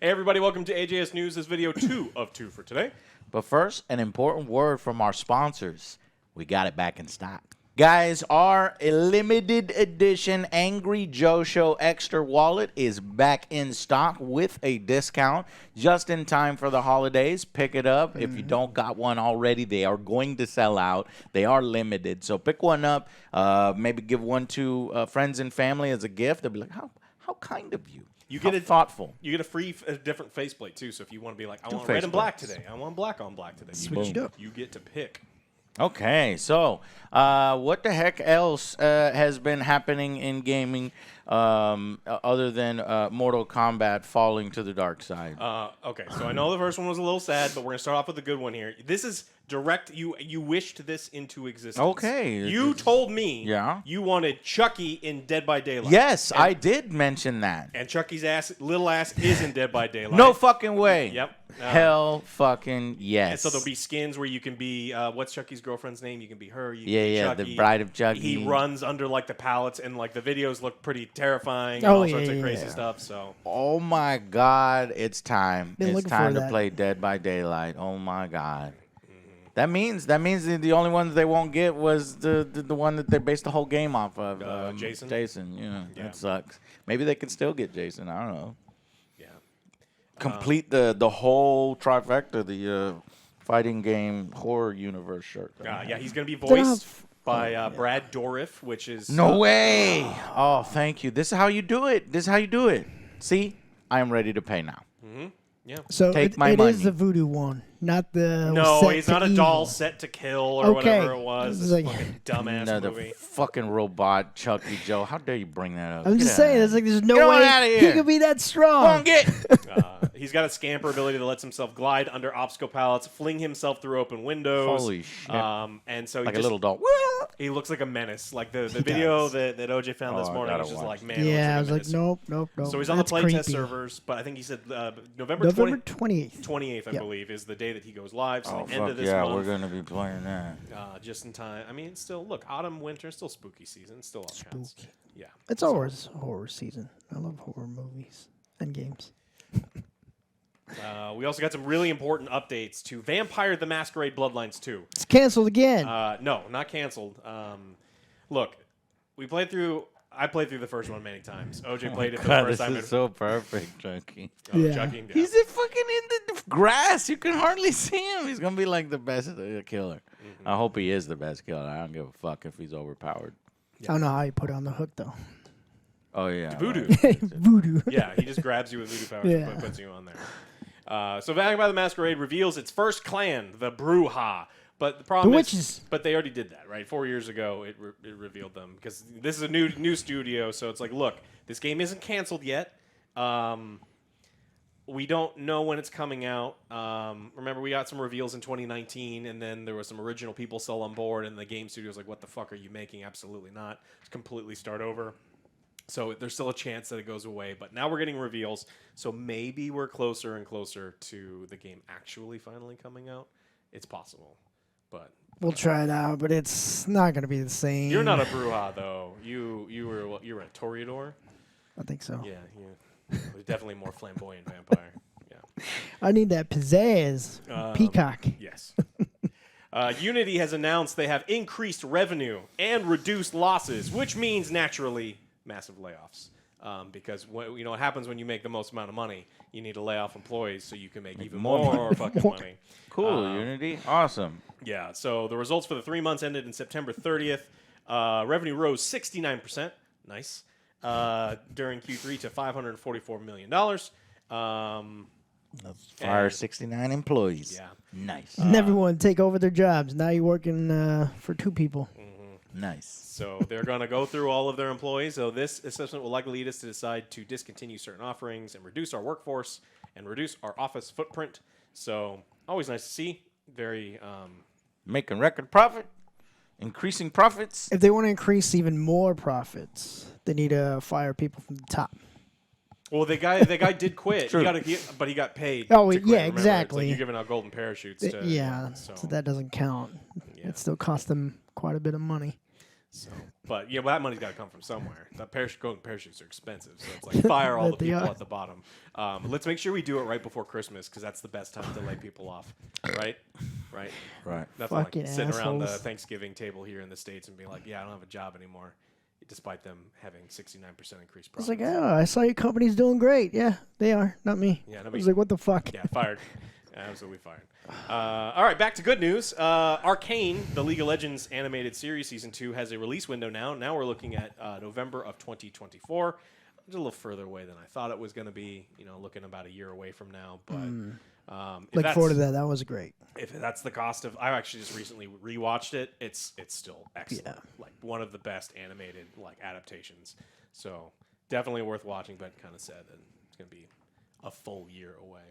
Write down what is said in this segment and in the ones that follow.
Hey everybody, welcome to AJS News. This video 2 of 2 for today. But first, an important word from our sponsors. We got it back in stock. Guys, our limited edition Angry Joe Show Extra Wallet is back in stock with a discount just in time for the holidays. Pick it up. If you don't got one already, they are going to sell out. They are limited. So pick one up. Maybe give one to friends and family as a gift. They'll be like, how kind of you. You get thoughtful. You get a different faceplate too. So if you want to be like, I want red and black today. I want black on black today. Switch it up. You get to pick. Okay, so what the heck else has been happening in gaming other than Mortal Kombat falling to the dark side? Okay, so I know the first one was a little sad, but we're going to start off with a good one here. This is direct. You wished this into existence. Okay. You told me you wanted Chucky in Dead by Daylight. Yes, I did mention that. And Chucky's little ass is in Dead by Daylight. No fucking way. Yep. Hell fucking yes. And so there'll be skins where you can be, what's Chucky's girlfriend's name? You can be her. You can Yeah, be yeah, Chucky. the bride of Chucky. He runs under like the pallets, and like the videos look pretty terrifying. And Oh, all yeah, sorts of yeah, crazy yeah. stuff. So Oh my God, it's time. Been It's looking time for to that. play Dead by Daylight. Oh my God. That means the only ones they won't get was the one that they based the whole game off of. Jason? Jason, Yeah. that sucks. Maybe they could still get Jason. I don't know. yeah. Complete the whole trifecta, the fighting game horror universe shirt. Yeah, he's going to be They don't voiced have- by Brad Dourif, which is No way. Oh, thank you. This is how you do it. See, I am ready to pay now. Yeah. So Take it my is money. the voodoo one, not the No, set he's to not a evil. doll set to kill or Okay. whatever it was. It's This like- fucking dumbass Another movie. fucking robot, Chucky Joe. How dare you bring that up? I'm Get just out saying, of it's like there's Get no on way outta he here. could be that Go strong. on, get. He's got a scamper ability that lets himself glide under obstacle pallets, fling himself through open windows. Holy shit. And so Like he a little doll. he looks like a menace. Like the video that OJ found this Oh, I morning gotta was just watch like, man, it Yeah, I looks was like like, a menace. nope. So he's on the That's playtest creepy. servers, but I think he said November November 28th. 28th, I Yep. believe, is the day that he goes live. So Oh, the end fuck of this yeah, month. we're going to be playing that. Just in time. I mean, it's still, look, autumn, winter, still spooky season. Still all counts. Spooky. Yeah. It's always horror season. I love horror movies and games. We also got some really important updates to Vampire the Masquerade Bloodlines 2. It's canceled again. No, not canceled. Look, I played through the first one many times. OJ played it for the God, first this time. is so perfect, Chucky. Yeah. Chucky, yeah. He's fucking in the grass. You can hardly see him. He's going to be like the best killer. I hope he is the best killer. I don't give a fuck if he's overpowered. I don't know how you put it on the hook, though. Oh, yeah. Voodoo. right. Voodoo. Yeah, he just grabs you with voodoo powers Yeah. and puts you on there. So Vampire the Masquerade reveals its first clan, the Bruja. But the problem The is, witches. but they already did that, right? 4 years ago, it revealed them because this is a new studio. So it's like, look, this game isn't canceled yet. We don't know when it's coming out. Remember, we got some reveals in 2019, and then there was some original people still on board, and the game studio's like, what the fuck are you making? Absolutely not. Let's completely start over. So there's still a chance that it goes away, but now we're getting reveals, so maybe we're closer and closer to the game actually finally coming out. It's possible, but We'll try it out, but it's not going to be the same. you're not a Bruja though. You were a Toreador. I think so. Yeah, you're definitely more flamboyant vampire. Yeah. I need that pizzazz. Peacock. Yes. Unity has announced they have increased revenue and reduced losses, which means naturally massive layoffs. Because what happens when you make the most amount of money, you need to lay off employees so you can make even more fucking money. Cool, Unity. Awesome. Yeah. So the results for the 3 months ended in September 30th. Revenue rose 69%. Nice. During Q3 to $544 million. Fire 69 employees. Yeah. Nice. Never want to take over their jobs. Now you're working for two people. Nice. So they're going to go through all of their employees. So this assessment will likely lead us to decide to discontinue certain offerings and reduce our workforce and reduce our office footprint. So always nice to see. Very Making record profit. Increasing profits. If they want to increase even more profits, they need to fire people from the top. well. The guy did quit. True. But he got paid. Oh, to quit, yeah, remember? It's exactly. like you're giving out golden parachutes. To, Yeah, So, so that doesn't count. Yeah. It still cost them quite a bit of money. So, but yeah, well, that money's got to come from somewhere. The golden parachutes are expensive, so it's like fire all the They people are. at the bottom. Let's make sure we do it right before Christmas because that's the best time to lay people off, right? Right. Right. Nothing Fucking like sitting around the assholes. Thanksgiving table here in the States and being like, yeah, I don't have a job anymore, despite them having 69% increased profits. It's like, oh, I saw your company's doing great. Yeah, they are, not me. Yeah, I no, was like, what the fuck? yeah, fired. Absolutely fired. All right, back to good news. Arcane, the League of Legends animated series season 2, has a release window now. Now we're looking at November of 2024. It's a little further away than I thought it was going to be. Looking about a year away from now. But if Look forward to that. That was great. If that's the cost of, I actually just recently rewatched it. It's still excellent. Yeah. Like one of the best animated adaptations. So definitely worth watching. But kind of sad that it's going to be a full year away.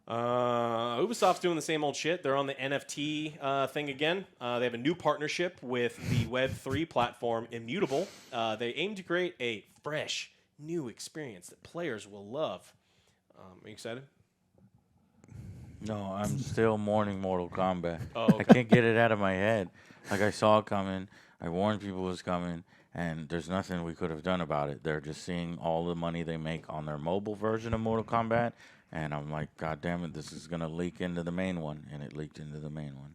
Ubisoft's doing the same old shit. They're on the NFT thing again. They have a new partnership with the Web3 platform Immutable. They aim to create a fresh, new experience that players will love. Are you excited? No, I'm still mourning Mortal Kombat. Oh, okay. I can't get it out of my head. Like, I saw it coming. I warned people it was coming. And there's nothing we could have done about it. They're just seeing all the money they make on their mobile version of Mortal Kombat. And I'm like, God damn it, this is going to leak into the main one. And it leaked into the main one.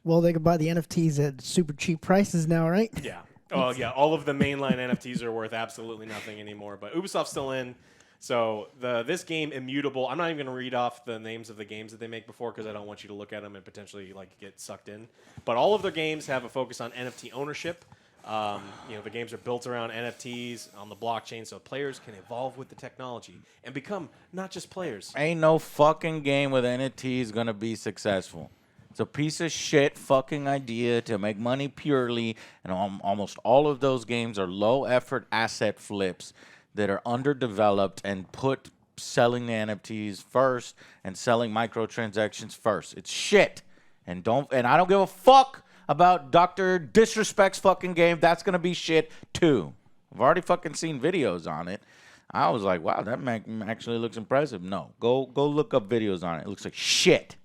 Well, they could buy the NFTs at super cheap prices now, right? Yeah. Oh, yeah. All of the mainline NFTs are worth absolutely nothing anymore. But Ubisoft's still in. So this game, Immutable, I'm not even going to read off the names of the games that they make before because I don't want you to look at them and potentially get sucked in. But all of their games have a focus on NFT ownership. The games are built around NFTs on the blockchain so players can evolve with the technology and become not just players. Ain't no fucking game with NFTs going to be successful. It's a piece of shit fucking idea to make money purely, and almost all of those games are low-effort asset flips that are underdeveloped and put selling the NFTs first and selling microtransactions first. It's shit. And I don't give a fuck about Dr. Disrespect's fucking game. That's going to be shit too. I've already fucking seen videos on it. I was like, wow, that actually looks impressive. No, go look up videos on it. It looks like shit.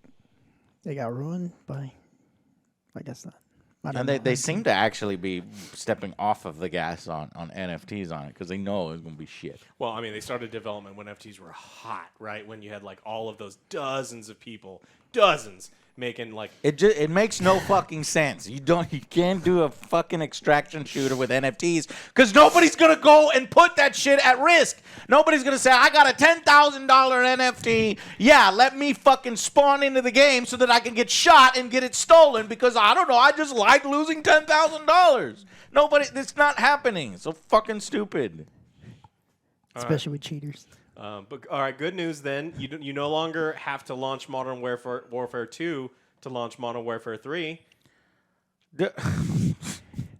They got ruined by, I guess not. I don't And know. they seem to actually be stepping off of the gas on NFTs on it because they know it's going to be shit. Well, I mean, they started development when NFTs were hot, right? When you had all of those dozens of people, making It makes no fucking sense. You can't do a fucking extraction shooter with NFTs because nobody's gonna go and put that shit at risk. Nobody's gonna say, I got a $10,000 NFT. Yeah, let me fucking spawn into the game so that I can get shot and get it stolen because I don't know, I just like losing $10,000. It's not happening. So fucking stupid. Especially with cheaters. But all right, good news then. You no longer have to launch Modern Warfare 2 to launch Modern Warfare 3.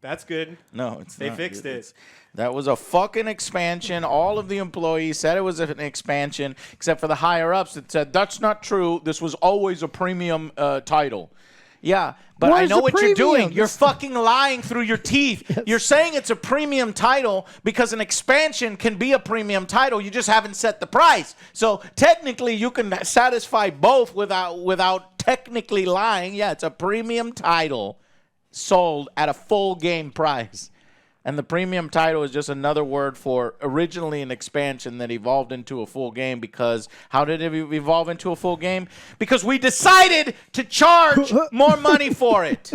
That's good. No, it's They not. fixed it. That was a fucking expansion. All of the employees said it was an expansion, except for the higher ups that said that's not true. This was always a premium title. Yeah, but I Where's know the what you're doing. premium? You're fucking lying through your teeth. Yes. You're saying it's a premium title because an expansion can be a premium title. You just haven't set the price. So technically, you can satisfy both without technically lying. Yeah, it's a premium title sold at a full game price. And the premium title is just another word for originally an expansion that evolved into a full game because how did it evolve into a full game? Because we decided to charge more money for it.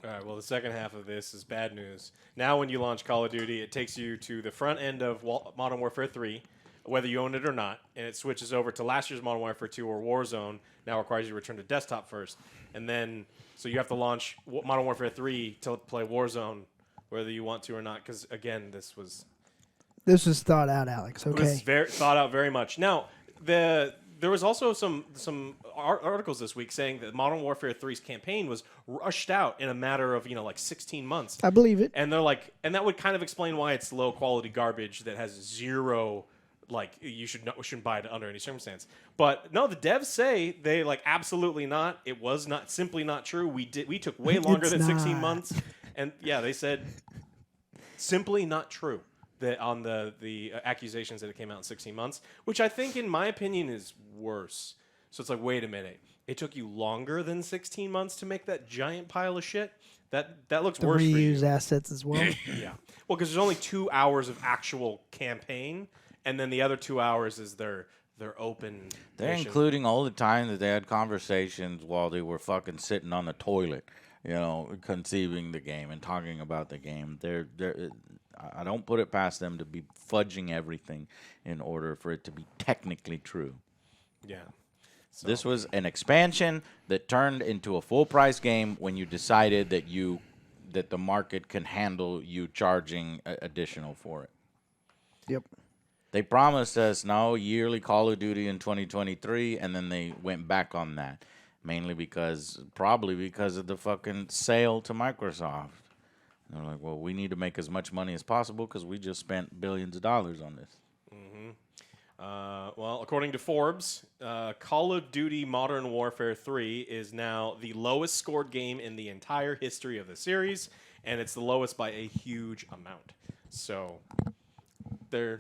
All right, well, the second half of this is bad news. Now when you launch Call of Duty, it takes you to the front end of Modern Warfare 3, whether you own it or not, and it switches over to last year's Modern Warfare 2 or Warzone, now requires you to return to desktop first. And then, so you have to launch Modern Warfare 3 to play Warzone, whether you want to or not, because, again, this was thought out, Alex. It Okay. was thought out very much. Now, there was also some articles this week saying that Modern Warfare 3's campaign was rushed out in a matter of 16 months. I believe it. And they're and that would kind of explain why it's low quality garbage that has zero. You shouldn't buy it under any circumstance. But no, the devs say they absolutely not. It was simply not true. We took way longer It's than 16 not. months, and yeah, they said simply not true. on the accusations that it came out in 16 months, which I think, in my opinion, is worse. So it's like, wait a minute, it took you longer than 16 months to make that giant pile of shit. That looks The worse for you. reused assets as well. Yeah. Well, because there's only 2 hours of actual campaign, and then the other 2 hours is their open. They're mission. including all the time that they had conversations while they were fucking sitting on the toilet, conceiving the game and talking about the game. I don't put it past them to be fudging everything in order for it to be technically true. Yeah. So. This was an expansion that turned into a full price game when you decided that the market can handle you charging additional for it. Yep. They promised us yearly Call of Duty in 2023, and then they went back on that, probably because of the fucking sale to Microsoft. And they're like, well, we need to make as much money as possible because we just spent billions of dollars on this. Well, according to Forbes, Call of Duty Modern Warfare 3 is now the lowest scored game in the entire history of the series, and it's the lowest by a huge amount. So, I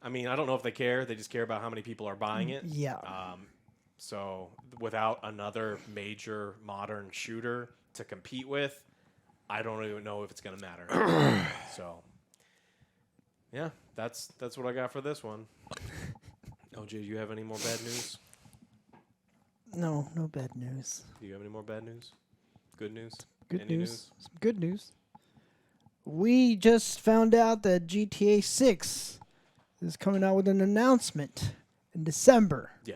don't know if they care. They just care about how many people are buying it. Yeah. So, without another major modern shooter to compete with, I don't even know if it's going to matter. So, yeah, that's what I got for this one. OJ, do you have any more bad news? No bad news. Do you have any more bad news? Good news? Good Any news. Some good news. We just found out that GTA 6 is coming out with an announcement in December. Yeah.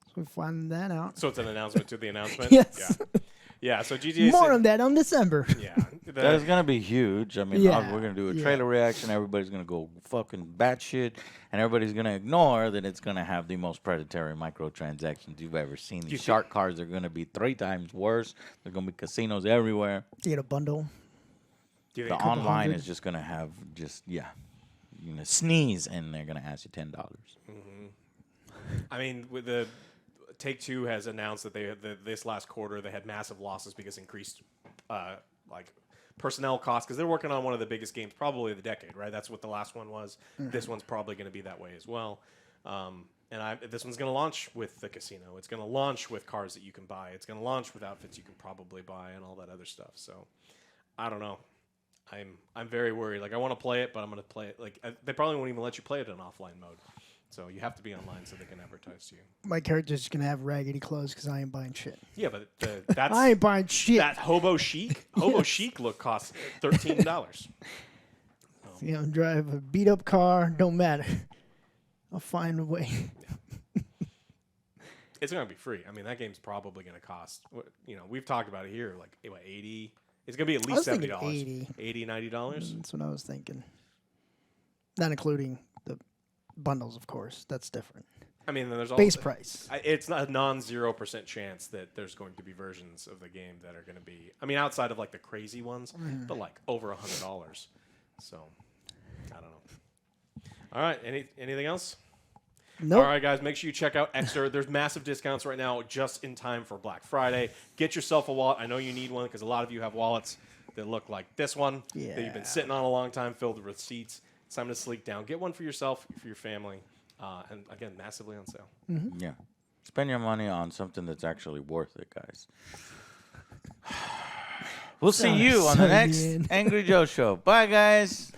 So we found that out. So it's an announcement to the announcement? Yes. Yeah. Yeah, so GTA More 6, on that on December. Yeah. That is going to be huge. Yeah, we're going to do a trailer reaction. Everybody's going to go fucking batshit, and everybody's going to ignore that it's going to have the most predatory microtransactions you've ever seen. The shark cards are going to be 3 times worse. There's going to be casinos everywhere. You get a bundle. Do The online is just going to have you're going to sneeze, and they're going to ask you $10. with the Take-Two has announced that this last quarter they had massive losses because increased personnel costs, because they're working on one of the biggest games probably of the decade, right? That's what the last one was. This one's probably going to be that way as well. This one's going to launch with the casino. It's going to launch with cars that you can buy. It's going to launch with outfits you can probably buy and all that other stuff. So, I don't know. I'm very worried. Like, I want to play it, but I'm going to play it. Like, they probably won't even let you play it in offline mode. So you have to be online so they can advertise to you. My character's going to have raggedy clothes because I ain't buying shit. Yeah, but that's I ain't buying shit. that hobo chic look costs $13. Drive a beat up car. Don't matter. I'll find a way. It's going to be free. That game's probably going to cost, we've talked about it here, like, what, 80? It's going to be at least $70. $80, $90? That's what I was thinking. Not including the bundles, of course. That's different. Then there's base price. It's not a non-0% chance that there's going to be versions of the game that are going to be, outside of, like, the crazy ones, but, like, over $100. So, I don't know. All right. Anything else? Nope. All right, guys, make sure you check out Extra. There's massive discounts right now just in time for Black Friday. Get yourself a wallet. I know you need one because a lot of you have wallets that look like this one that you've been sitting on a long time, filled with receipts. It's time to sleek down. Get one for yourself, for your family, and, again, massively on sale. Mm-hmm. Yeah. Spend your money on something that's actually worth it, guys. We'll see you on the next Angry Joe Show. Bye, guys.